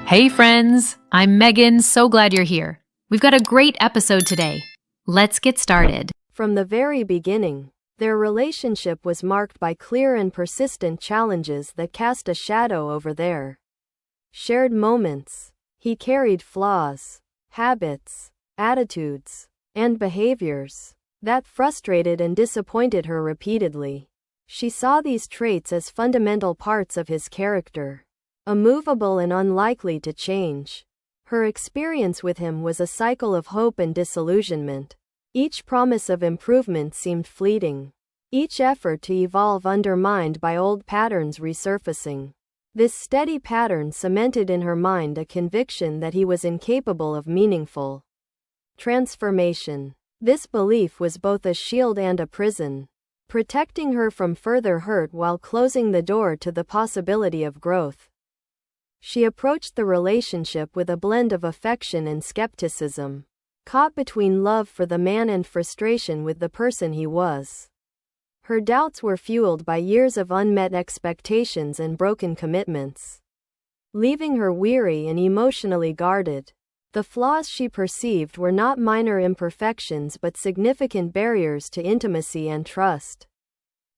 Hey friends, I'm Megan, so glad you're here. We've got a great episode today. Let's get started. From the very beginning, their relationship was marked by clear and persistent challenges that cast a shadow over their shared moments. He carried flaws, habits, attitudes, and behaviors that frustrated and disappointed her repeatedly. She saw these traits as fundamental parts of his character, immovable and unlikely to change. Her experience with him was a cycle of hope and disillusionment. Each promise of improvement seemed fleeting, each effort to evolve undermined by old patterns resurfacing. This steady pattern cemented in her mind a conviction that he was incapable of meaningful transformation. This belief was both a shield and a prison, protecting her from further hurt while closing the door to the possibility of growth. She approached the relationship with a blend of affection and skepticism, caught between love for the man and frustration with the person he was. Her doubts were fueled by years of unmet expectations and broken commitments, leaving her weary and emotionally guarded. The flaws she perceived were not minor imperfections but significant barriers to intimacy and trust.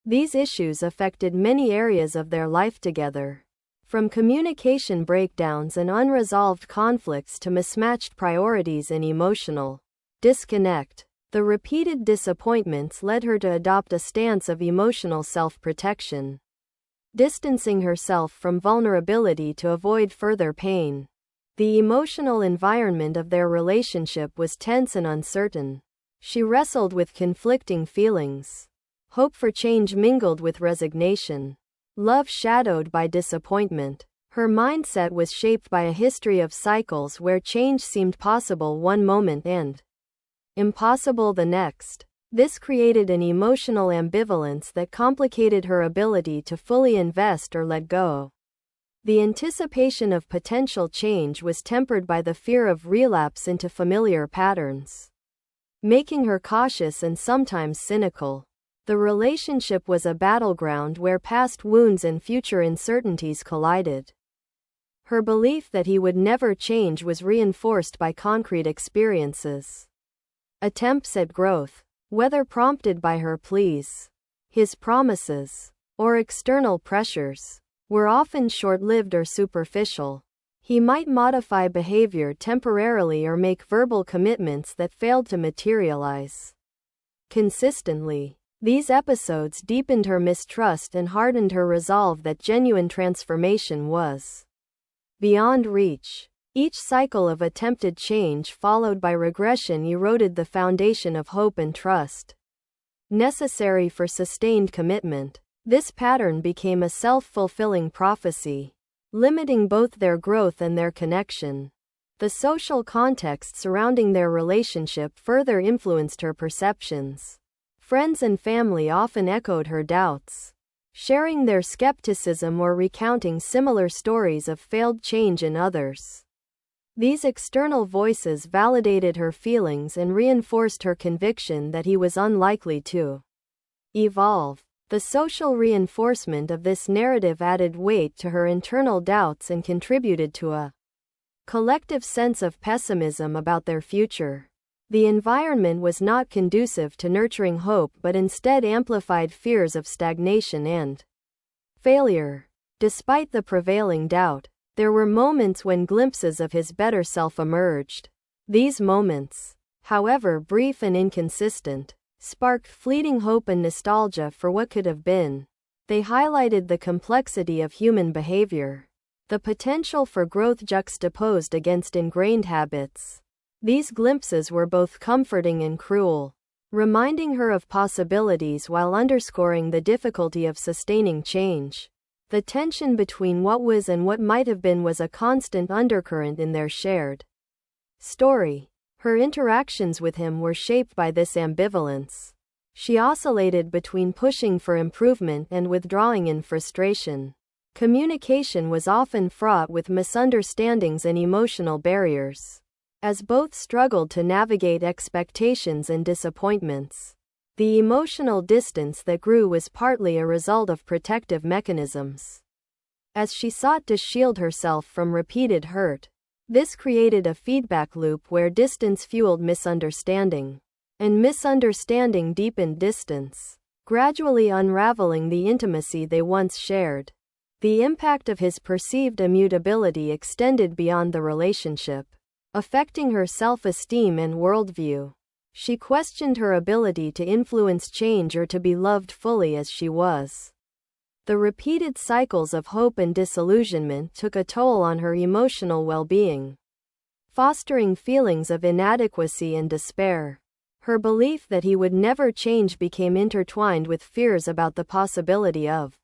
These issues affected many areas of their life together, from communication breakdowns and unresolved conflicts to mismatched priorities and emotional disconnect. The repeated disappointments led her to adopt a stance of emotional self-protection, distancing herself from vulnerability to avoid further pain. The emotional environment of their relationship was tense and uncertain. She wrestled with conflicting feelings. Hope for change mingled with resignation, love shadowed by disappointment. Her mindset was shaped by a history of cycles where change seemed possible one moment and impossible the next. This created an emotional ambivalence that complicated her ability to fully invest or let go. The anticipation of potential change was tempered by the fear of relapse into familiar patterns, making her cautious and sometimes cynical. The relationship was a battleground where past wounds and future uncertainties collided. Her belief that he would never change was reinforced by concrete experiences. Attempts at growth, whether prompted by her pleas, his promises, or external pressures, were often short-lived or superficial. He might modify behavior temporarily or make verbal commitments that failed to materialize consistently. These episodes deepened her mistrust and hardened her resolve that genuine transformation was beyond reach. Each cycle of attempted change followed by regression eroded the foundation of hope and trust necessary for sustained commitment. This pattern became a self-fulfilling prophecy, limiting both their growth and their connection. The social context surrounding their relationship further influenced her perceptions. Friends and family often echoed her doubts, sharing their skepticism or recounting similar stories of failed change in others. These external voices validated her feelings and reinforced her conviction that he was unlikely to evolve. The social reinforcement of this narrative added weight to her internal doubts and contributed to a collective sense of pessimism about their future. The environment was not conducive to nurturing hope but instead amplified fears of stagnation and failure. Despite the prevailing doubt, there were moments when glimpses of his better self emerged. These moments, however brief and inconsistent, sparked fleeting hope and nostalgia for what could have been. They highlighted the complexity of human behavior, the potential for growth juxtaposed against ingrained habits. These glimpses were both comforting and cruel, reminding her of possibilities while underscoring the difficulty of sustaining change. The tension between what was and what might have been was a constant undercurrent in their shared story. Her interactions with him were shaped by this ambivalence. She oscillated between pushing for improvement and withdrawing in frustration. Communication was often fraught with misunderstandings and emotional barriers, as both struggled to navigate expectations and disappointments. The emotional distance that grew was partly a result of protective mechanisms. as she sought to shield herself from repeated hurt. This created a feedback loop where distance fueled misunderstanding, and misunderstanding deepened distance, gradually unraveling the intimacy they once shared. The impact of his perceived immutability extended beyond the relationship, affecting her self-esteem and worldview. She questioned her ability to influence change or to be loved fully as she was. The repeated cycles of hope and disillusionment took a toll on her emotional well-being, fostering feelings of inadequacy and despair. Her belief that he would never change became intertwined with fears about the possibility of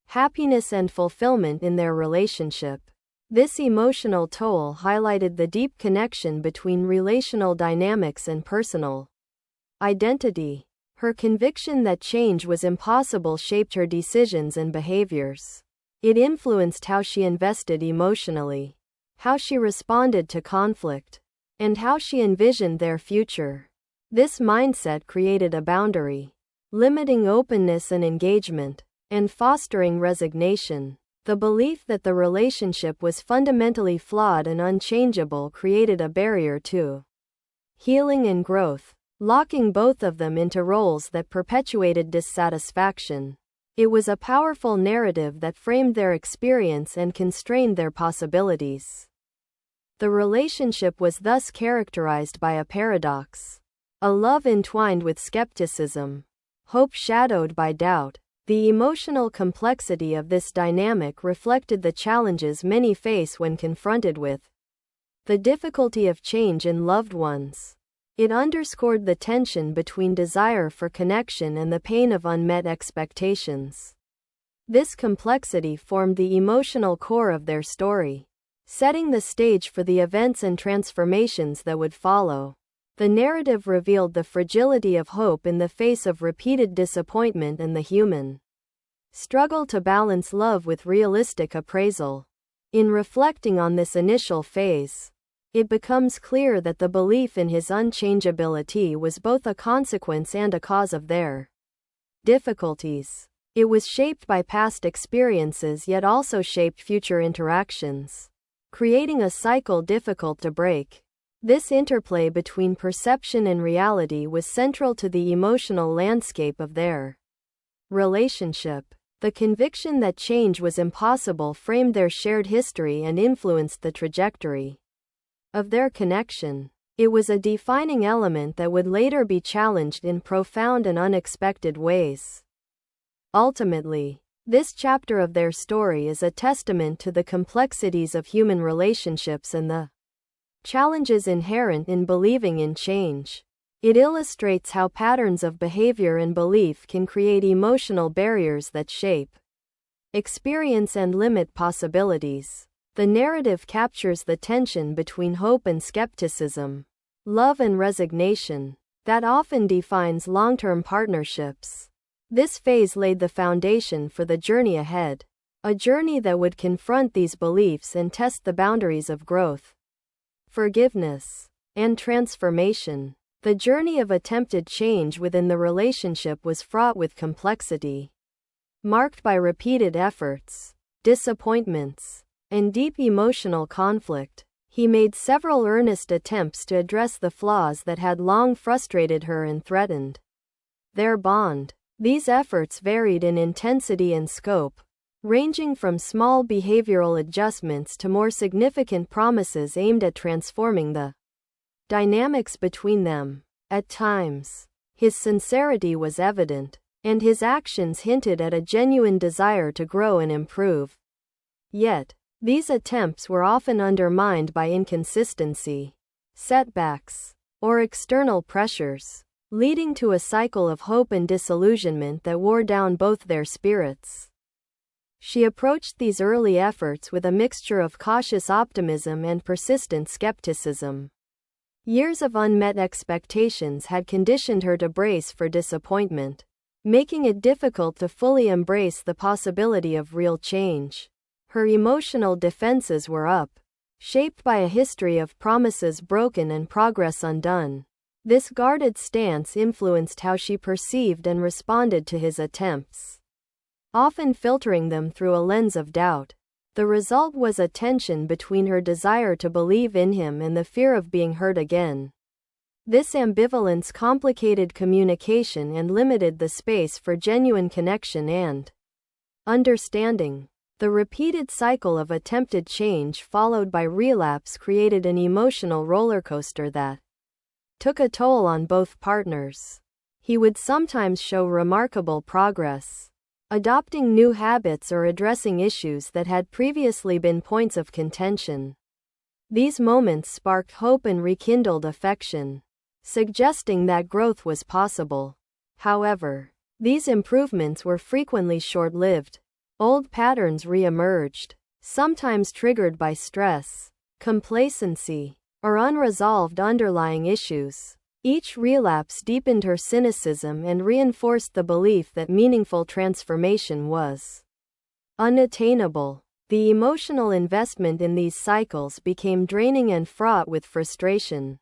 happiness and fulfillment in their relationship. This emotional toll highlighted the deep connection between relational dynamics and personal identity. Her conviction that change was impossible shaped her decisions and behaviors. It influenced how she invested emotionally, how she responded to conflict, and how she envisioned their future. This mindset created a boundary, limiting openness and engagement, and fostering resignation. The belief that the relationship was fundamentally flawed and unchangeable created a barrier to healing and growth, locking both of them into roles that perpetuated dissatisfaction. It was a powerful narrative that framed their experience and constrained their possibilities. The relationship was thus characterized by a paradox: a love entwined with skepticism, hope shadowed by doubt. The emotional complexity of this dynamic reflected the challenges many face when confronted with the difficulty of change in loved ones. It underscored the tension between desire for connection and the pain of unmet expectations. This complexity formed the emotional core of their story, setting the stage for the events and transformations that would follow. The narrative revealed the fragility of hope in the face of repeated disappointment and the human struggle to balance love with realistic appraisal. In reflecting on this initial phase, it becomes clear that the belief in his unchangeability was both a consequence and a cause of their difficulties. It was shaped by past experiences yet also shaped future interactions, creating a cycle difficult to break. This interplay between perception and reality was central to the emotional landscape of their relationship. The conviction that change was impossible framed their shared history and influenced the trajectory of their connection. It was a defining element that would later be challenged in profound and unexpected ways. Ultimately, this chapter of their story is a testament to the complexities of human relationships and the challenges inherent in believing in change. It illustrates how patterns of behavior and belief can create emotional barriers that shape experience and limit possibilities. The narrative captures the tension between hope and skepticism, love and resignation, that often defines long-term partnerships. This phase laid the foundation for the journey ahead, a journey that would confront these beliefs and test the boundaries of growth, forgiveness, and transformation. The journey of attempted change within the relationship was fraught with complexity, marked by repeated efforts, disappointments, and deep emotional conflict. He made several earnest attempts to address the flaws that had long frustrated her and threatened their bond. These efforts varied in intensity and scope, ranging from small behavioral adjustments to more significant promises aimed at transforming the dynamics between them. At times, his sincerity was evident, and his actions hinted at a genuine desire to grow and improve. Yet, these attempts were often undermined by inconsistency, setbacks, or external pressures, leading to a cycle of hope and disillusionment that wore down both their spirits. She approached these early efforts with a mixture of cautious optimism and persistent skepticism. Years of unmet expectations had conditioned her to brace for disappointment, making it difficult to fully embrace the possibility of real change. Her emotional defenses were up, shaped by a history of promises broken and progress undone. This guarded stance influenced how she perceived and responded to his attempts, often filtering them through a lens of doubt. The result was a tension between her desire to believe in him and the fear of being hurt again. This ambivalence complicated communication and limited the space for genuine connection and understanding. The repeated cycle of attempted change followed by relapse created an emotional rollercoaster that took a toll on both partners. He would sometimes show remarkable progress, adopting new habits or addressing issues that had previously been points of contention. These moments sparked hope and rekindled affection, suggesting that growth was possible. However, these improvements were frequently short-lived. Old patterns re-emerged, sometimes triggered by stress, complacency, or unresolved underlying issues. Each relapse deepened her cynicism and reinforced the belief that meaningful transformation was unattainable. The emotional investment in these cycles became draining and fraught with frustration.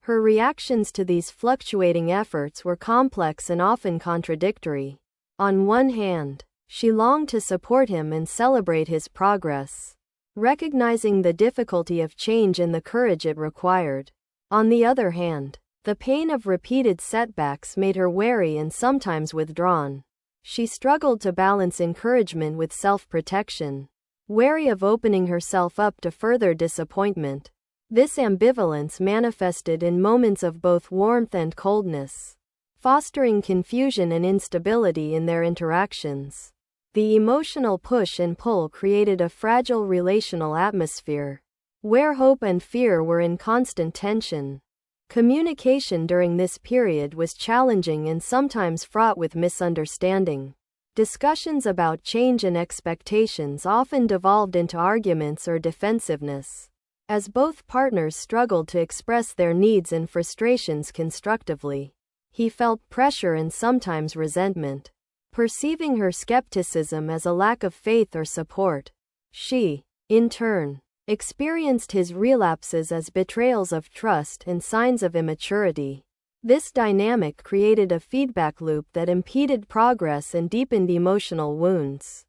Her reactions to these fluctuating efforts were complex and often contradictory. On one hand, she longed to support him and celebrate his progress, recognizing the difficulty of change and the courage it required. On the other hand, the pain of repeated setbacks made her wary and sometimes withdrawn. She struggled to balance encouragement with self-protection, wary of opening herself up to further disappointment. This ambivalence manifested in moments of both warmth and coldness, fostering confusion and instability in their interactions. The emotional push and pull created a fragile relational atmosphere, where hope and fear were in constant tension. Communication during this period was challenging and sometimes fraught with misunderstanding. Discussions about change and expectations often devolved into arguments or defensiveness, as both partners struggled to express their needs and frustrations constructively. He felt pressure and sometimes resentment, perceiving her skepticism as a lack of faith or support. She, in turn, experienced his relapses as betrayals of trust and signs of immaturity. This dynamic created a feedback loop that impeded progress and deepened emotional wounds.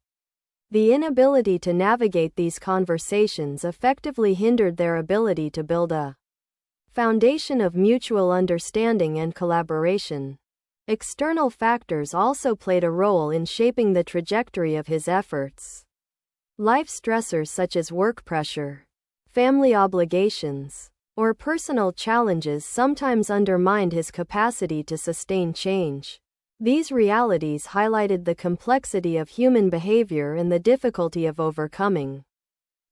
The inability to navigate these conversations effectively hindered their ability to build a foundation of mutual understanding and collaboration. External factors also played a role in shaping the trajectory of his efforts. Life stressors such as work pressure, family obligations, or personal challenges sometimes undermined his capacity to sustain change. These realities highlighted the complexity of human behavior and the difficulty of overcoming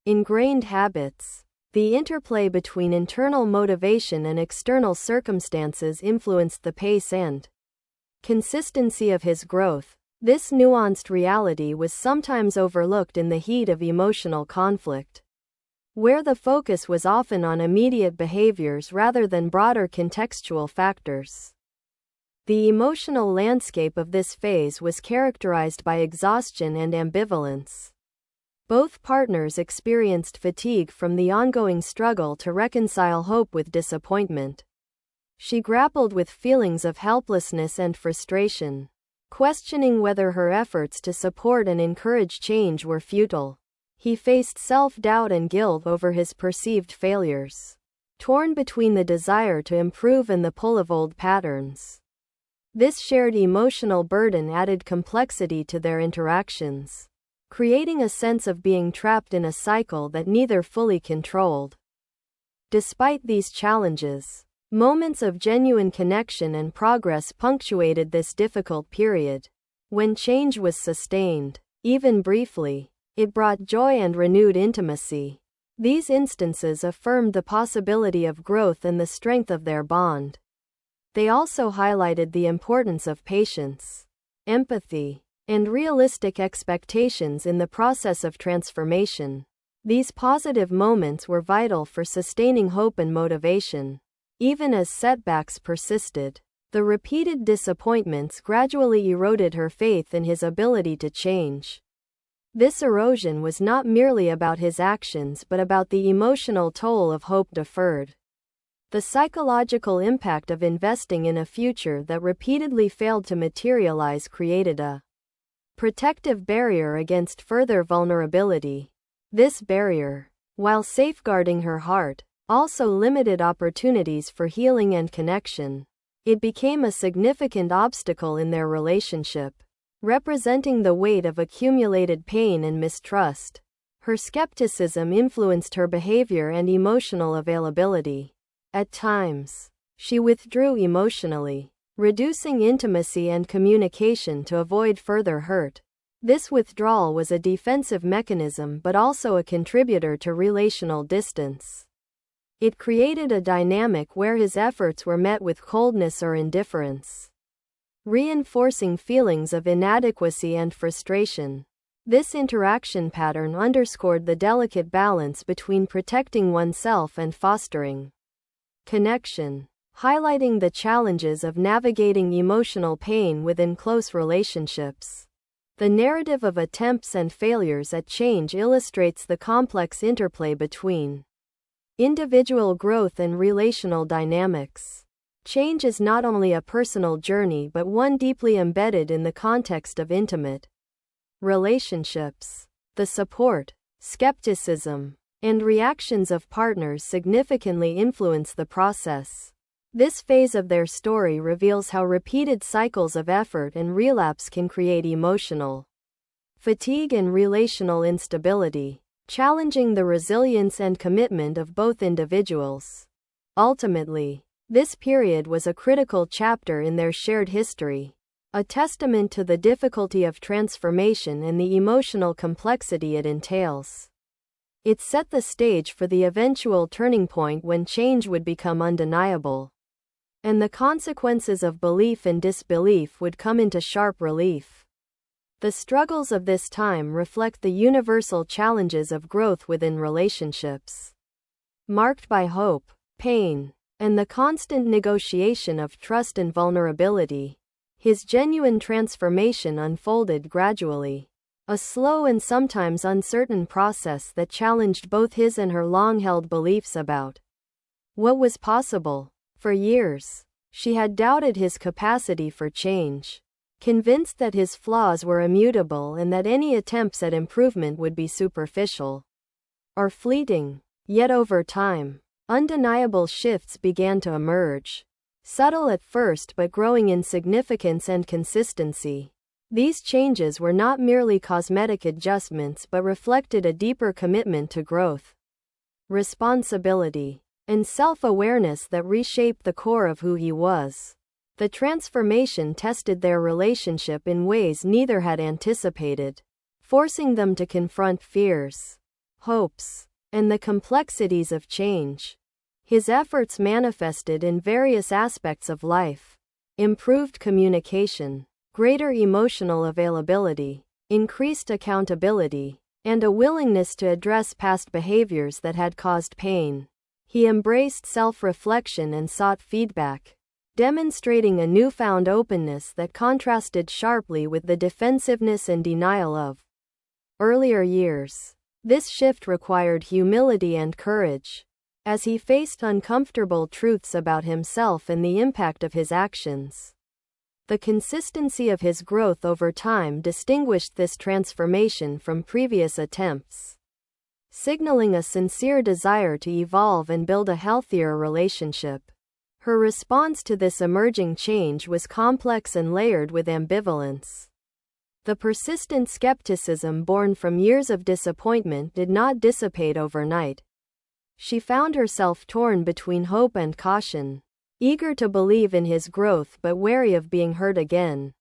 ingrained habits. The interplay between internal motivation and external circumstances influenced the pace and consistency of his growth. This nuanced reality was sometimes overlooked in the heat of emotional conflict, where the focus was often on immediate behaviors rather than broader contextual factors. The emotional landscape of this phase was characterized by exhaustion and ambivalence. Both partners experienced fatigue from the ongoing struggle to reconcile hope with disappointment. She grappled with feelings of helplessness and frustration, questioning whether her efforts to support and encourage change were futile. He faced self-doubt and guilt over his perceived failures, torn between the desire to improve and the pull of old patterns. This shared emotional burden added complexity to their interactions, creating a sense of being trapped in a cycle that neither fully controlled. Despite these challenges, moments of genuine connection and progress punctuated this difficult period. When change was sustained, even briefly, it brought joy and renewed intimacy. These instances affirmed the possibility of growth and the strength of their bond. They also highlighted the importance of patience, empathy, and realistic expectations in the process of transformation. These positive moments were vital for sustaining hope and motivation. Even as setbacks persisted, the repeated disappointments gradually eroded her faith in his ability to change. This erosion was not merely about his actions but about the emotional toll of hope deferred. The psychological impact of investing in a future that repeatedly failed to materialize created a protective barrier against further vulnerability. This barrier, while safeguarding her heart, also limited opportunities for healing and connection. It became a significant obstacle in their relationship, representing the weight of accumulated pain and mistrust. Her skepticism influenced her behavior and emotional availability. At times, she withdrew emotionally, reducing intimacy and communication to avoid further hurt. This withdrawal was a defensive mechanism but also a contributor to relational distance. It created a dynamic where his efforts were met with coldness or indifference, reinforcing feelings of inadequacy and frustration. This interaction pattern underscored the delicate balance between protecting oneself and fostering connection, highlighting the challenges of navigating emotional pain within close relationships. The narrative of attempts and failures at change illustrates the complex interplay between individual growth and relational dynamics. Change is not only a personal journey but one deeply embedded in the context of intimate relationships. The support, skepticism, and reactions of partners significantly influence the process. This phase of their story reveals how repeated cycles of effort and relapse can create emotional fatigue and relational instability, challenging the resilience and commitment of both individuals. Ultimately, this period was a critical chapter in their shared history, a testament to the difficulty of transformation and the emotional complexity it entails. It set the stage for the eventual turning point when change would become undeniable, and the consequences of belief and disbelief would come into sharp relief. The struggles of this time reflect the universal challenges of growth within relationships, marked by hope, pain, and the constant negotiation of trust and vulnerability. His genuine transformation unfolded gradually, a slow and sometimes uncertain process that challenged both his and her long-held beliefs about what was possible. For years, she had doubted his capacity for change, convinced that his flaws were immutable and that any attempts at improvement would be superficial or fleeting. Yet over time, undeniable shifts began to emerge, subtle at first but growing in significance and consistency. These changes were not merely cosmetic adjustments but reflected a deeper commitment to growth, responsibility, and self-awareness that reshaped the core of who he was. The transformation tested their relationship in ways neither had anticipated, forcing them to confront fears, hopes, and the complexities of change. His efforts manifested in various aspects of life: improved communication, greater emotional availability, increased accountability, and a willingness to address past behaviors that had caused pain. He embraced self-reflection and sought feedback, demonstrating a newfound openness that contrasted sharply with the defensiveness and denial of earlier years. This shift required humility and courage, as he faced uncomfortable truths about himself and the impact of his actions. The consistency of his growth over time distinguished this transformation from previous attempts, signaling a sincere desire to evolve and build a healthier relationship. Her response to this emerging change was complex and layered with ambivalence. The persistent skepticism born from years of disappointment did not dissipate overnight. She found herself torn between hope and caution, eager to believe in his growth but wary of being hurt again.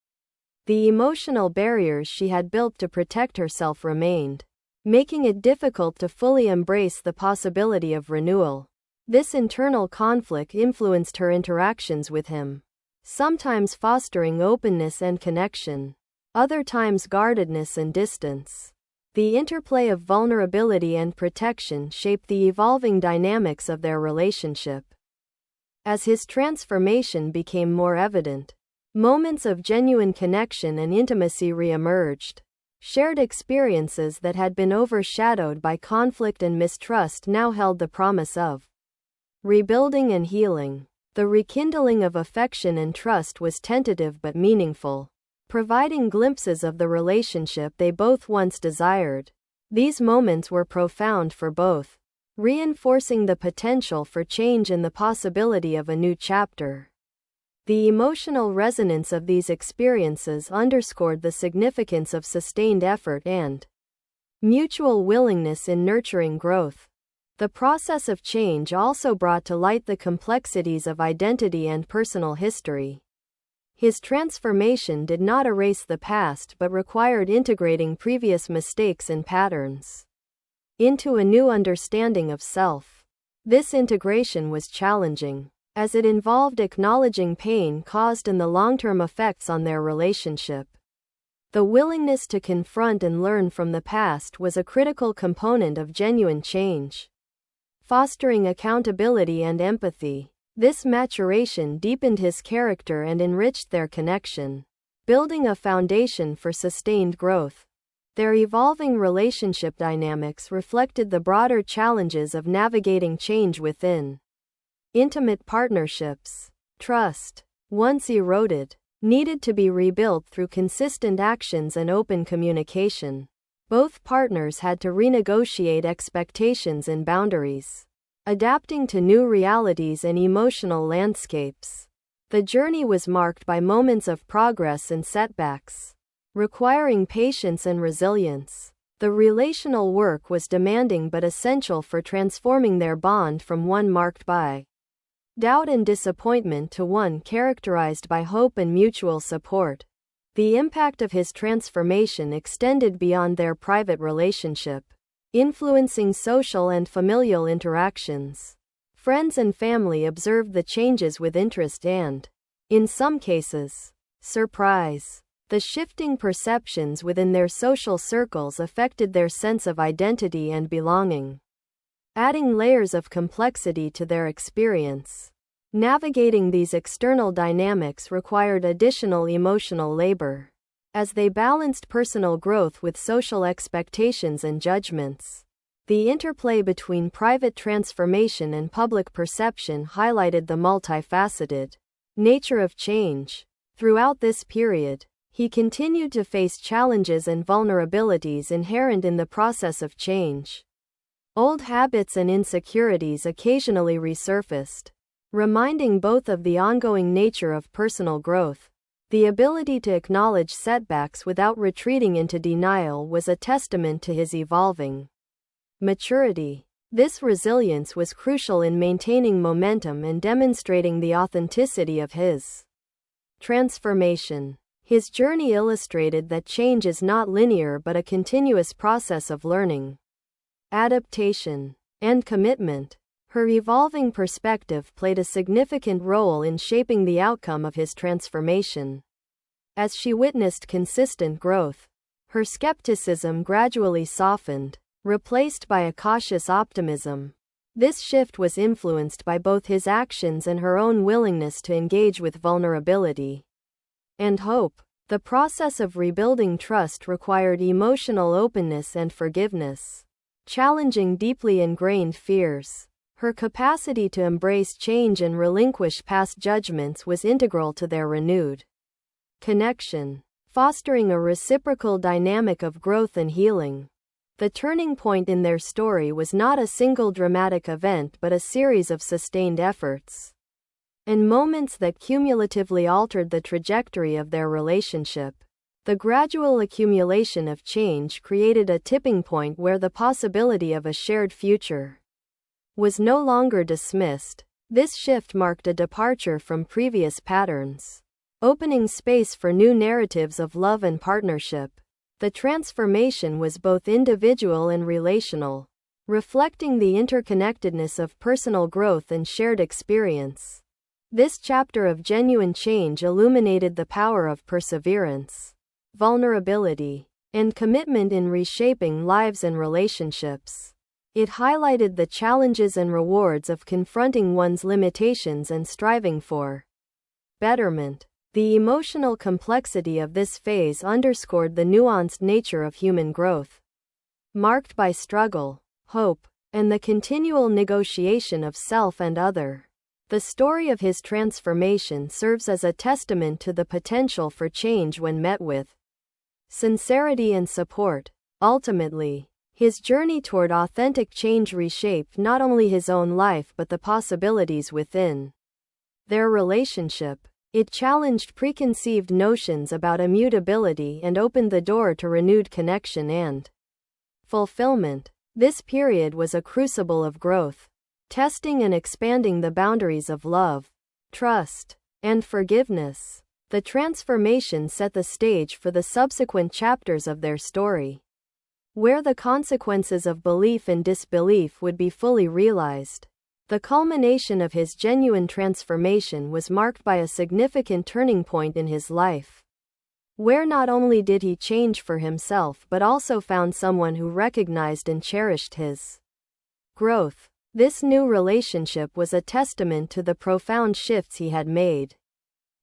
The emotional barriers she had built to protect herself remained, making it difficult to fully embrace the possibility of renewal. This internal conflict influenced her interactions with him, sometimes fostering openness and connection, other times guardedness and distance. The interplay of vulnerability and protection shaped the evolving dynamics of their relationship. As his transformation became more evident, moments of genuine connection and intimacy re-emerged. Shared experiences that had been overshadowed by conflict and mistrust now held the promise of rebuilding and healing. The rekindling of affection and trust was tentative but meaningful, providing glimpses of the relationship they both once desired. These moments were profound for both, reinforcing the potential for change and the possibility of a new chapter. The emotional resonance of these experiences underscored the significance of sustained effort and mutual willingness in nurturing growth. The process of change also brought to light the complexities of identity and personal history. His transformation did not erase the past but required integrating previous mistakes and patterns into a new understanding of self. This integration was challenging, as it involved acknowledging pain caused and the long-term effects on their relationship. The willingness to confront and learn from the past was a critical component of genuine change. Fostering accountability and empathy, this maturation deepened his character and enriched their connection, building a foundation for sustained growth. Their evolving relationship dynamics reflected the broader challenges of navigating change within intimate partnerships. Trust, once eroded, needed to be rebuilt through consistent actions and open communication. Both partners had to renegotiate expectations and boundaries, adapting to new realities and emotional landscapes. The journey was marked by moments of progress and setbacks, requiring patience and resilience. The relational work was demanding but essential for transforming their bond from one marked by doubt and disappointment to one characterized by hope and mutual support. The impact of his transformation extended beyond their private relationship, influencing social and familial interactions. Friends and family observed the changes with interest and, in some cases, surprise. The shifting perceptions within their social circles affected their sense of identity and belonging, adding layers of complexity to their experience. Navigating these external dynamics required additional emotional labor, as they balanced personal growth with social expectations and judgments. The interplay between private transformation and public perception highlighted the multifaceted nature of change. Throughout this period, he continued to face challenges and vulnerabilities inherent in the process of change. Old habits and insecurities occasionally resurfaced, reminding both of the ongoing nature of personal growth. The ability to acknowledge setbacks without retreating into denial was a testament to his evolving maturity. This resilience was crucial in maintaining momentum and demonstrating the authenticity of his transformation. His journey illustrated that change is not linear but a continuous process of learning, adaptation, and commitment. Her evolving perspective played a significant role in shaping the outcome of his transformation. As she witnessed consistent growth, her skepticism gradually softened, replaced by a cautious optimism. This shift was influenced by both his actions and her own willingness to engage with vulnerability and hope. The process of rebuilding trust required emotional openness and forgiveness, challenging deeply ingrained fears. Her capacity to embrace change and relinquish past judgments was integral to their renewed connection, fostering a reciprocal dynamic of growth and healing. The turning point in their story was not a single dramatic event but a series of sustained efforts and moments that cumulatively altered the trajectory of their relationship. The gradual accumulation of change created a tipping point where the possibility of a shared future was no longer dismissed. This shift marked a departure from previous patterns, opening space for new narratives of love and partnership. The transformation was both individual and relational, reflecting the interconnectedness of personal growth and shared experience. This chapter of genuine change illuminated the power of perseverance, vulnerability, and commitment in reshaping lives and relationships. It highlighted the challenges and rewards of confronting one's limitations and striving for betterment. The emotional complexity of this phase underscored the nuanced nature of human growth, marked by struggle, hope, and the continual negotiation of self and other. The story of his transformation serves as a testament to the potential for change when met with sincerity and support. Ultimately, His journey toward authentic change reshaped not only his own life but the possibilities within their relationship. It challenged preconceived notions about immutability and opened the door to renewed connection and fulfillment. This period was a crucible of growth, testing and expanding the boundaries of love, trust, and forgiveness. The transformation set the stage for the subsequent chapters of their story, where the consequences of belief and disbelief would be fully realized. The culmination of his genuine transformation was marked by a significant turning point in his life, where not only did he change for himself but also found someone who recognized and cherished his growth. This new relationship was a testament to the profound shifts he had made,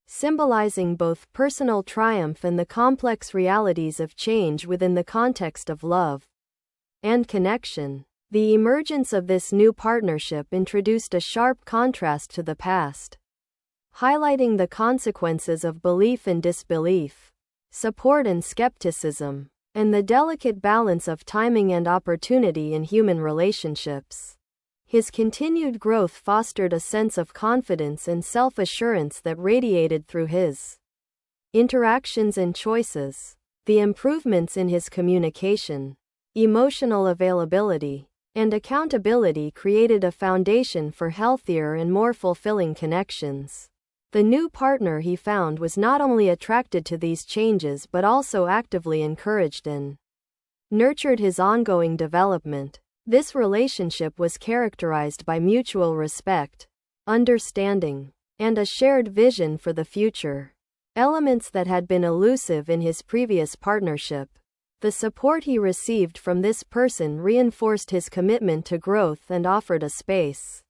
symbolizing both personal triumph and the complex realities of change within the context of love and connection. The emergence of this new partnership introduced a sharp contrast to the past, highlighting the consequences of belief and disbelief, support and skepticism, and the delicate balance of timing and opportunity in human relationships. His continued growth fostered a sense of confidence and self-assurance that radiated through his interactions and choices. The improvements in his communication, emotional availability, and accountability created a foundation for healthier and more fulfilling connections. The new partner he found was not only attracted to these changes but also actively encouraged and nurtured his ongoing development. This relationship was characterized by mutual respect, understanding, and a shared vision for the future, elements that had been elusive in his previous partnership. The support he received from this person reinforced his commitment to growth and offered a space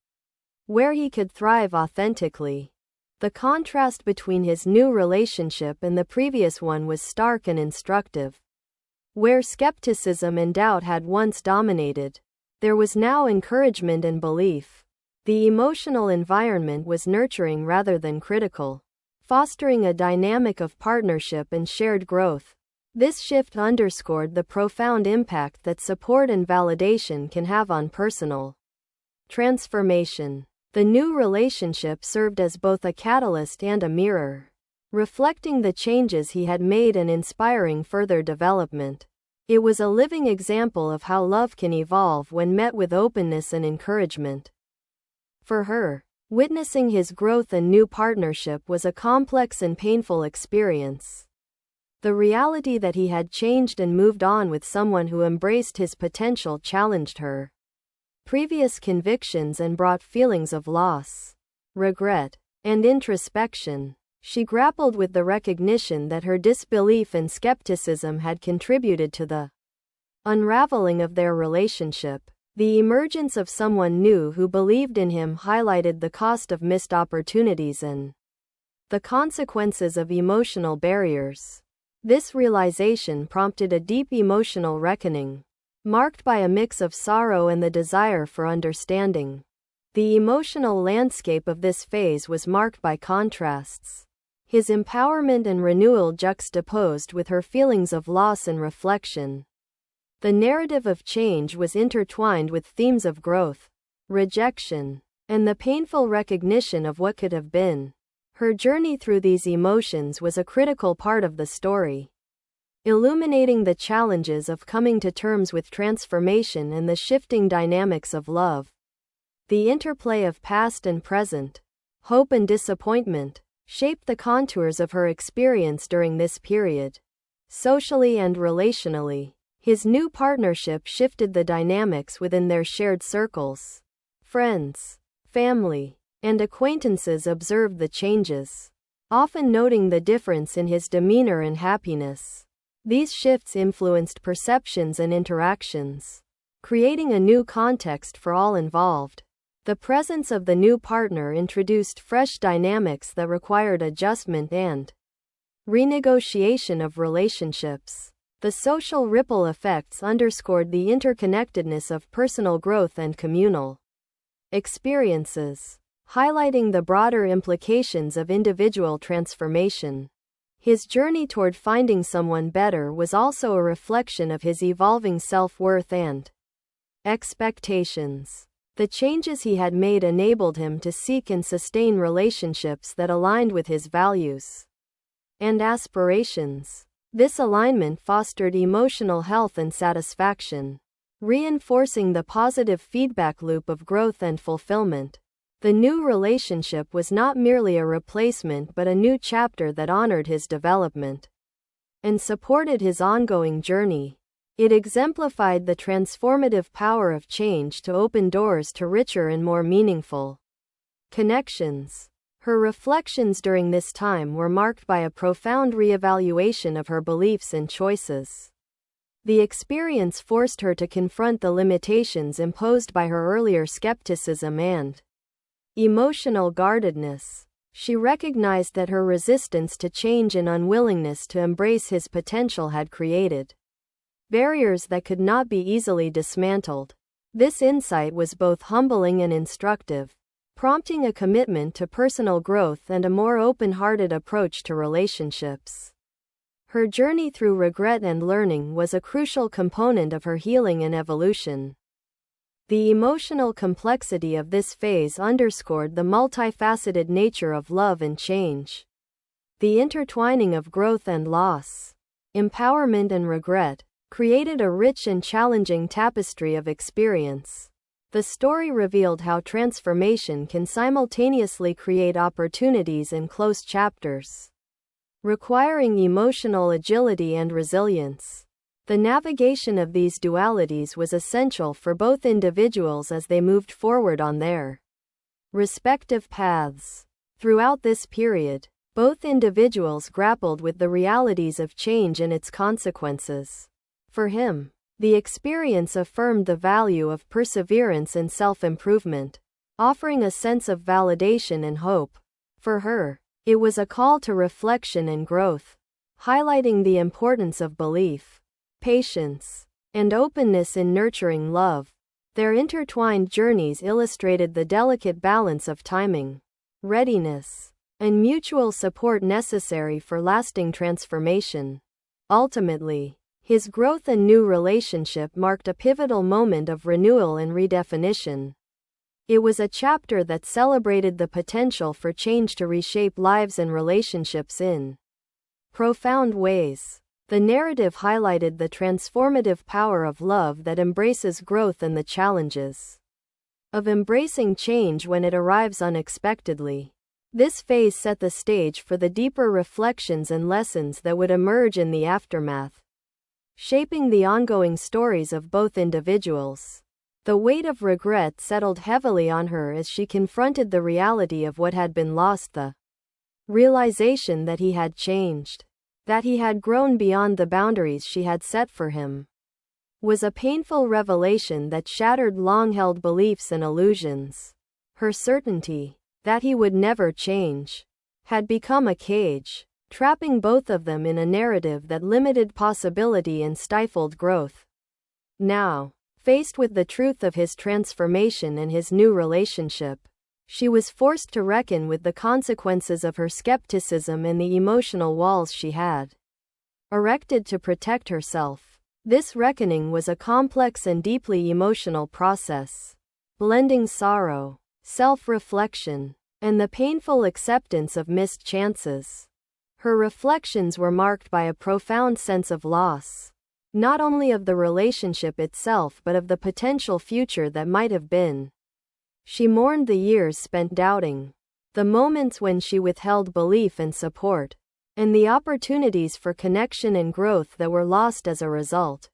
where he could thrive authentically. The contrast between his new relationship and the previous one was stark and instructive. Where skepticism and doubt had once dominated, there was now encouragement and belief. The emotional environment was nurturing rather than critical, fostering a dynamic of partnership and shared growth. This shift underscored the profound impact that support and validation can have on personal transformation. The new relationship served as both a catalyst and a mirror, reflecting the changes he had made and inspiring further development. It was a living example of how love can evolve when met with openness and encouragement. For her, witnessing his growth and new partnership was a complex and painful experience. The reality that he had changed and moved on with someone who embraced his potential challenged her previous convictions and brought feelings of loss, regret, and introspection. She grappled with the recognition that her disbelief and skepticism had contributed to the unraveling of their relationship. The emergence of someone new who believed in him highlighted the cost of missed opportunities and the consequences of emotional barriers. This realization prompted a deep emotional reckoning, marked by a mix of sorrow and the desire for understanding. The emotional landscape of this phase was marked by contrasts. His empowerment and renewal juxtaposed with her feelings of loss and reflection. The narrative of change was intertwined with themes of growth, rejection, and the painful recognition of what could have been. Her journey through these emotions was a critical part of the story, illuminating the challenges of coming to terms with transformation and the shifting dynamics of love. The interplay of past and present, hope and disappointment, shaped the contours of her experience during this period. Socially and relationally, his new partnership shifted the dynamics within their shared circles. Friends, family, and acquaintances observed the changes, often noting the difference in his demeanor and happiness. These shifts influenced perceptions and interactions, creating a new context for all involved. The presence of the new partner introduced fresh dynamics that required adjustment and renegotiation of relationships. The social ripple effects underscored the interconnectedness of personal growth and communal experiences, highlighting the broader implications of individual transformation. His journey toward finding someone better was also a reflection of his evolving self-worth and expectations. The changes he had made enabled him to seek and sustain relationships that aligned with his values and aspirations. This alignment fostered emotional health and satisfaction, reinforcing the positive feedback loop of growth and fulfillment. The new relationship was not merely a replacement but a new chapter that honored his development and supported his ongoing journey. It exemplified the transformative power of change to open doors to richer and more meaningful connections. Her reflections during this time were marked by a profound reevaluation of her beliefs and choices. The experience forced her to confront the limitations imposed by her earlier skepticism and emotional guardedness. She recognized that her resistance to change and unwillingness to embrace his potential had created barriers that could not be easily dismantled. This insight was both humbling and instructive, prompting a commitment to personal growth and a more open-hearted approach to relationships. Her journey through regret and learning was a crucial component of her healing and evolution. The emotional complexity of this phase underscored the multifaceted nature of love and change. The intertwining of growth and loss, empowerment and regret, created a rich and challenging tapestry of experience. The story revealed how transformation can simultaneously create opportunities and close chapters, requiring emotional agility and resilience. The navigation of these dualities was essential for both individuals as they moved forward on their respective paths. Throughout this period, both individuals grappled with the realities of change and its consequences. For him, the experience affirmed the value of perseverance and self-improvement, offering a sense of validation and hope. For her, it was a call to reflection and growth, highlighting the importance of belief, patience, and openness in nurturing love. Their intertwined journeys illustrated the delicate balance of timing, readiness, and mutual support necessary for lasting transformation. Ultimately, his growth and new relationship marked a pivotal moment of renewal and redefinition. It was a chapter that celebrated the potential for change to reshape lives and relationships in profound ways. The narrative highlighted the transformative power of love that embraces growth and the challenges of embracing change when it arrives unexpectedly. This phase set the stage for the deeper reflections and lessons that would emerge in the aftermath, shaping the ongoing stories of both individuals. The weight of regret settled heavily on her as she confronted the reality of what had been lost, the realization that he had changed, that he had grown beyond the boundaries she had set for him, was a painful revelation that shattered long-held beliefs and illusions. Her certainty that he would never change had become a cage, trapping both of them in a narrative that limited possibility and stifled growth. Now, faced with the truth of his transformation and his new relationship, she was forced to reckon with the consequences of her skepticism and the emotional walls she had erected to protect herself. This reckoning was a complex and deeply emotional process, blending sorrow, self-reflection, and the painful acceptance of missed chances. Her reflections were marked by a profound sense of loss, not only of the relationship itself but of the potential future that might have been. She mourned the years spent doubting, the moments when she withheld belief and support, and the opportunities for connection and growth that were lost as a result.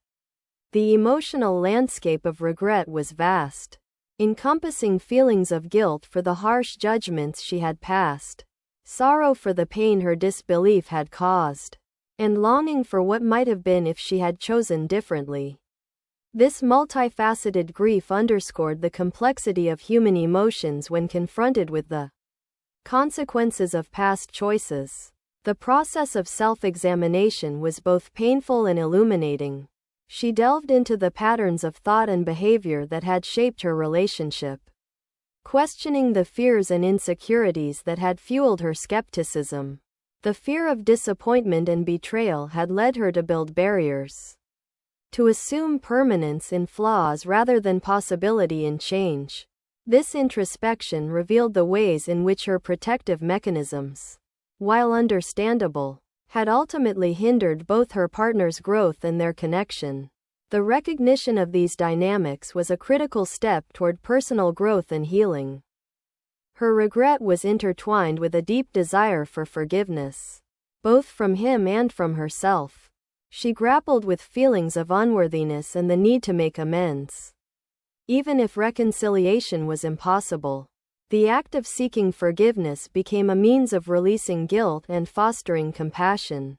The emotional landscape of regret was vast, encompassing feelings of guilt for the harsh judgments she had passed, sorrow for the pain her disbelief had caused, and longing for what might have been if she had chosen differently. This multifaceted grief underscored the complexity of human emotions when confronted with the consequences of past choices. The process of self-examination was both painful and illuminating. She delved into the patterns of thought and behavior that had shaped her relationship, questioning the fears and insecurities that had fueled her skepticism. The fear of disappointment and betrayal had led her to build barriers, to assume permanence in flaws rather than possibility in change. This introspection revealed the ways in which her protective mechanisms, while understandable, had ultimately hindered both her partner's growth and their connection. The recognition of these dynamics was a critical step toward personal growth and healing. Her regret was intertwined with a deep desire for forgiveness, both from him and from herself. She grappled with feelings of unworthiness and the need to make amends. Even if reconciliation was impossible, the act of seeking forgiveness became a means of releasing guilt and fostering compassion.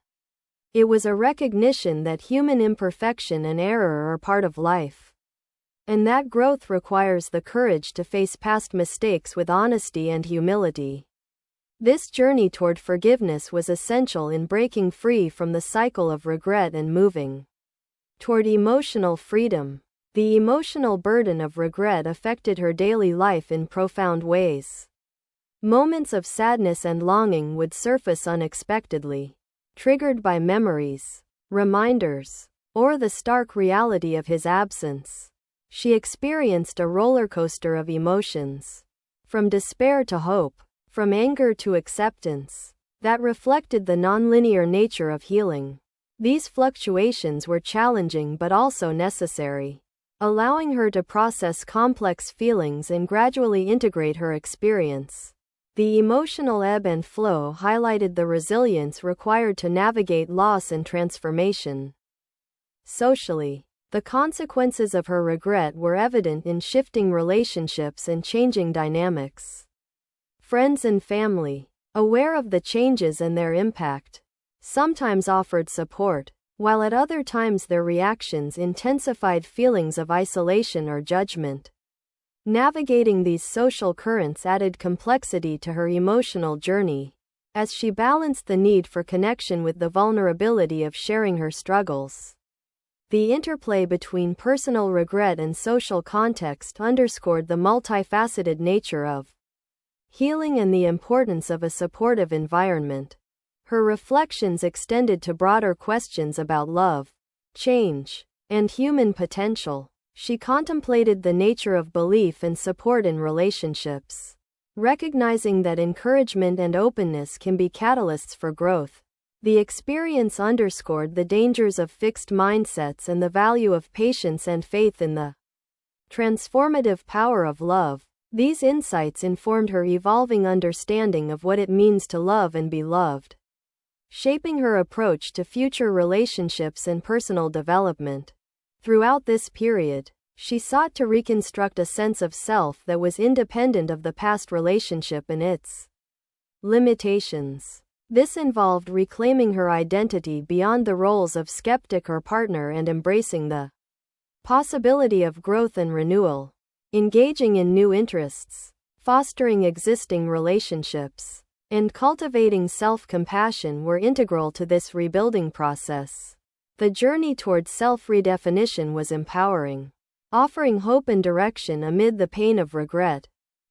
It was a recognition that human imperfection and error are part of life, and that growth requires the courage to face past mistakes with honesty and humility. This journey toward forgiveness was essential in breaking free from the cycle of regret and moving toward emotional freedom. The emotional burden of regret affected her daily life in profound ways. Moments of sadness and longing would surface unexpectedly, triggered by memories, reminders, or the stark reality of his absence. She experienced a roller coaster of emotions, from despair to hope, from anger to acceptance, that reflected the nonlinear nature of healing. These fluctuations were challenging but also necessary, allowing her to process complex feelings and gradually integrate her experience. The emotional ebb and flow highlighted the resilience required to navigate loss and transformation. Socially, the consequences of her regret were evident in shifting relationships and changing dynamics. Friends and family, aware of the changes and their impact, sometimes offered support, while at other times their reactions intensified feelings of isolation or judgment. Navigating these social currents added complexity to her emotional journey, as she balanced the need for connection with the vulnerability of sharing her struggles. The interplay between personal regret and social context underscored the multifaceted nature of healing and the importance of a supportive environment. Her reflections extended to broader questions about love, change, and human potential. She contemplated the nature of belief and support in relationships, recognizing that encouragement and openness can be catalysts for growth. The experience underscored the dangers of fixed mindsets and the value of patience and faith in the transformative power of love. These insights informed her evolving understanding of what it means to love and be loved, shaping her approach to future relationships and personal development. Throughout this period, she sought to reconstruct a sense of self that was independent of the past relationship and its limitations. This involved reclaiming her identity beyond the roles of skeptic or partner and embracing the possibility of growth and renewal. Engaging in new interests, fostering existing relationships, and cultivating self-compassion were integral to this rebuilding process. The journey toward self-redefinition was empowering, offering hope and direction amid the pain of regret.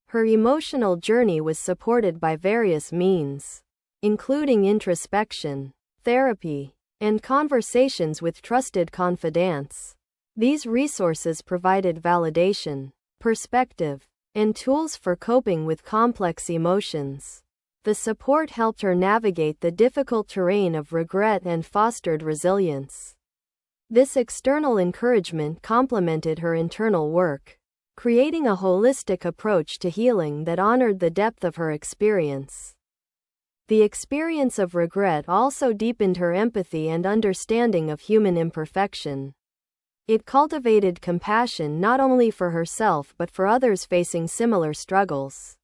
Her emotional journey was supported by various means, including introspection, therapy, and conversations with trusted confidants. These resources provided validation, perspective, and tools for coping with complex emotions. The support helped her navigate the difficult terrain of regret and fostered resilience. This external encouragement complemented her internal work, creating a holistic approach to healing that honored the depth of her experience. The experience of regret also deepened her empathy and understanding of human imperfection. It cultivated compassion not only for herself but for others facing similar struggles.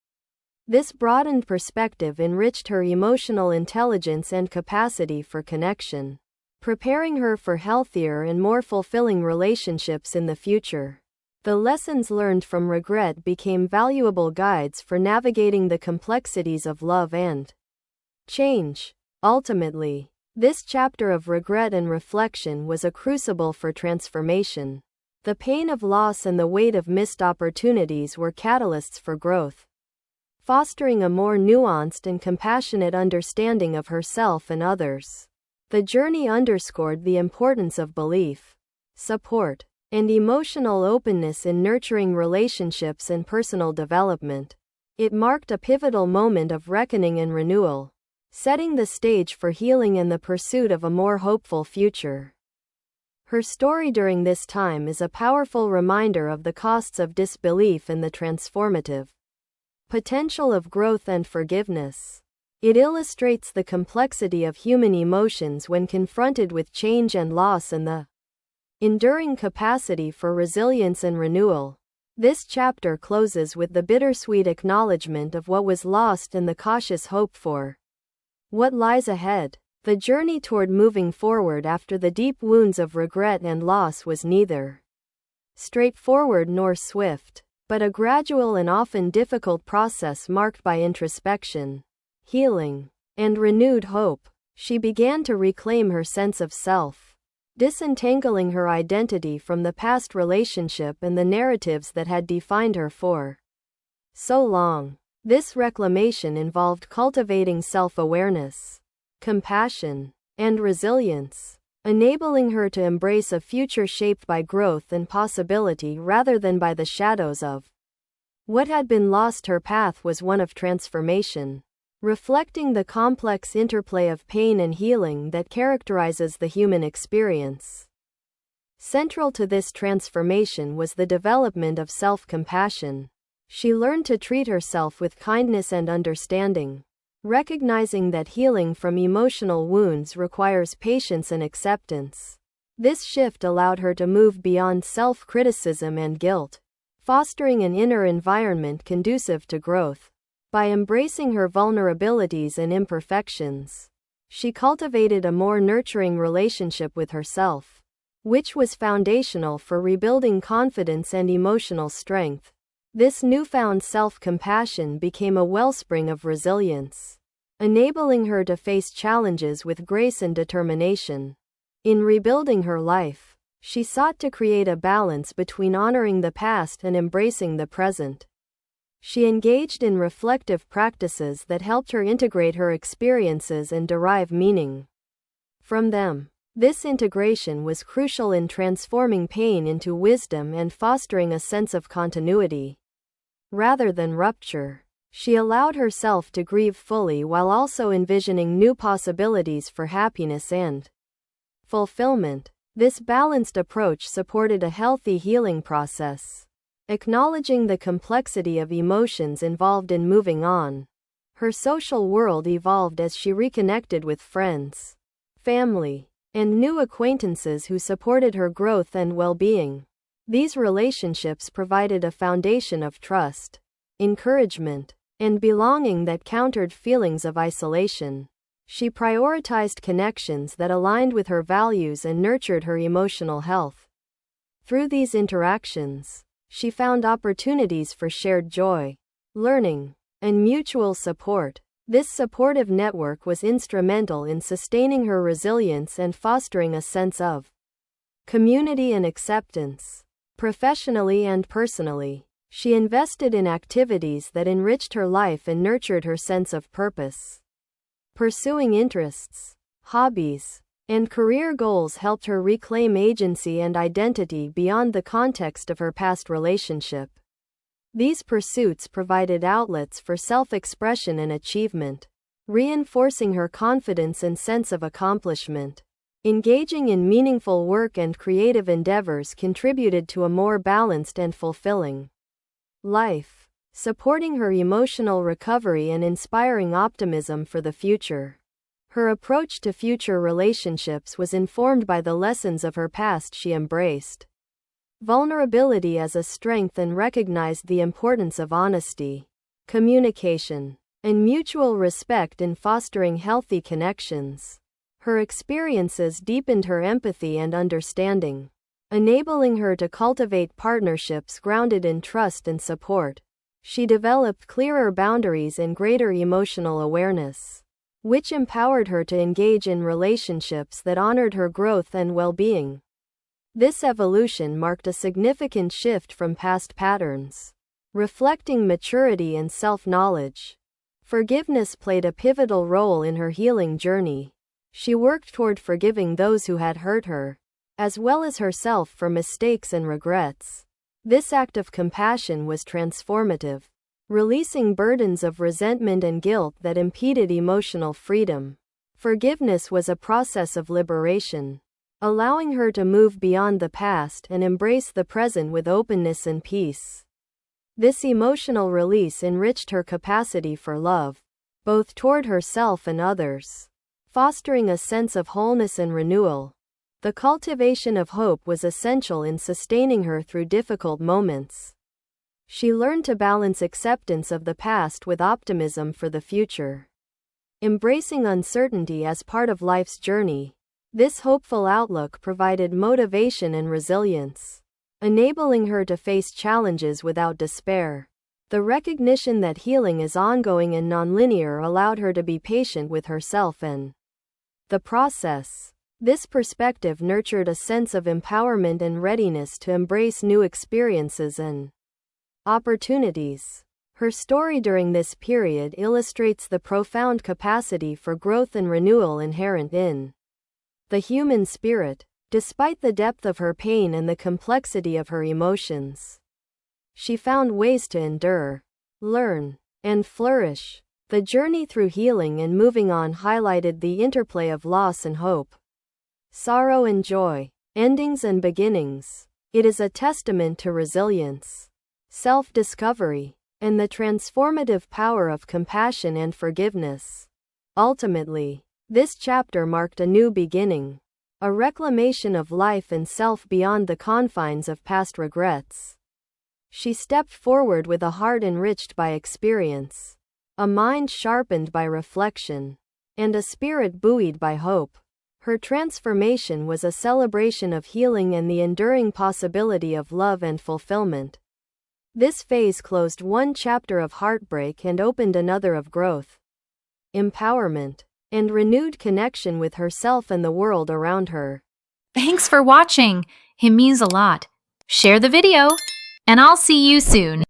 This broadened perspective enriched her emotional intelligence and capacity for connection, preparing her for healthier and more fulfilling relationships in the future. The lessons learned from regret became valuable guides for navigating the complexities of love and change. Ultimately, this chapter of regret and reflection was a crucible for transformation. The pain of loss and the weight of missed opportunities were catalysts for growth, fostering a more nuanced and compassionate understanding of herself and others. The journey underscored the importance of belief, support, and emotional openness in nurturing relationships and personal development. It marked a pivotal moment of reckoning and renewal, setting the stage for healing and the pursuit of a more hopeful future. Her story during this time is a powerful reminder of the costs of disbelief and the transformative potential of growth and forgiveness. It illustrates the complexity of human emotions when confronted with change and loss and the enduring capacity for resilience and renewal. This chapter closes with the bittersweet acknowledgement of what was lost and the cautious hope for what lies ahead. The journey toward moving forward after the deep wounds of regret and loss was neither straightforward nor swift, but a gradual and often difficult process marked by introspection, healing, and renewed hope. She began to reclaim her sense of self, disentangling her identity from the past relationship and the narratives that had defined her for so long. This reclamation involved cultivating self-awareness, compassion, and resilience, enabling her to embrace a future shaped by growth and possibility rather than by the shadows of what had been lost. Her path was one of transformation, reflecting the complex interplay of pain and healing that characterizes the human experience. Central to this transformation was the development of self-compassion. She learned to treat herself with kindness and understanding, recognizing that healing from emotional wounds requires patience and acceptance. This shift allowed her to move beyond self-criticism and guilt, fostering an inner environment conducive to growth. By embracing her vulnerabilities and imperfections, she cultivated a more nurturing relationship with herself, which was foundational for rebuilding confidence and emotional strength. This newfound self-compassion became a wellspring of resilience, enabling her to face challenges with grace and determination. In rebuilding her life, she sought to create a balance between honoring the past and embracing the present. She engaged in reflective practices that helped her integrate her experiences and derive meaning from them. This integration was crucial in transforming pain into wisdom and fostering a sense of continuity rather than rupture. She allowed herself to grieve fully while also envisioning new possibilities for happiness and fulfillment. This balanced approach supported a healthy healing process, acknowledging the complexity of emotions involved in moving on. Her social world evolved as she reconnected with friends, family, and new acquaintances who supported her growth and well-being. These relationships provided a foundation of trust, encouragement, and belonging that countered feelings of isolation. She prioritized connections that aligned with her values and nurtured her emotional health. Through these interactions, she found opportunities for shared joy, learning, and mutual support. This supportive network was instrumental in sustaining her resilience and fostering a sense of community and acceptance. Professionally and personally, she invested in activities that enriched her life and nurtured her sense of purpose. Pursuing interests, hobbies, and career goals helped her reclaim agency and identity beyond the context of her past relationship. These pursuits provided outlets for self-expression and achievement, reinforcing her confidence and sense of accomplishment. Engaging in meaningful work and creative endeavors contributed to a more balanced and fulfilling life, supporting her emotional recovery and inspiring optimism for the future. Her approach to future relationships was informed by the lessons of her past. She embraced vulnerability as a strength and recognized the importance of honesty, communication, and mutual respect in fostering healthy connections. Her experiences deepened her empathy and understanding, enabling her to cultivate partnerships grounded in trust and support. She developed clearer boundaries and greater emotional awareness, which empowered her to engage in relationships that honored her growth and well-being. This evolution marked a significant shift from past patterns, reflecting maturity and self-knowledge. Forgiveness played a pivotal role in her healing journey. She worked toward forgiving those who had hurt her, as well as herself for mistakes and regrets. This act of compassion was transformative, releasing burdens of resentment and guilt that impeded emotional freedom. Forgiveness was a process of liberation, allowing her to move beyond the past and embrace the present with openness and peace. This emotional release enriched her capacity for love, both toward herself and others, fostering a sense of wholeness and renewal. The cultivation of hope was essential in sustaining her through difficult moments. She learned to balance acceptance of the past with optimism for the future. Embracing uncertainty as part of life's journey, this hopeful outlook provided motivation and resilience, enabling her to face challenges without despair. The recognition that healing is ongoing and nonlinear allowed her to be patient with herself and the process. This perspective nurtured a sense of empowerment and readiness to embrace new experiences and opportunities. Her story during this period illustrates the profound capacity for growth and renewal inherent in the human spirit. Despite the depth of her pain and the complexity of her emotions, she found ways to endure, learn, and flourish. The journey through healing and moving on highlighted the interplay of loss and hope, sorrow and joy, endings and beginnings. It is a testament to resilience, self-discovery, and the transformative power of compassion and forgiveness. Ultimately, this chapter marked a new beginning, a reclamation of life and self beyond the confines of past regrets. She stepped forward with a heart enriched by experience, a mind sharpened by reflection, and a spirit buoyed by hope. Her transformation was a celebration of healing and the enduring possibility of love and fulfillment. This phase closed one chapter of heartbreak and opened another of growth, empowerment, and renewed connection with herself and the world around her. Thanks for watching. It means a lot. Share the video, and I'll see you soon.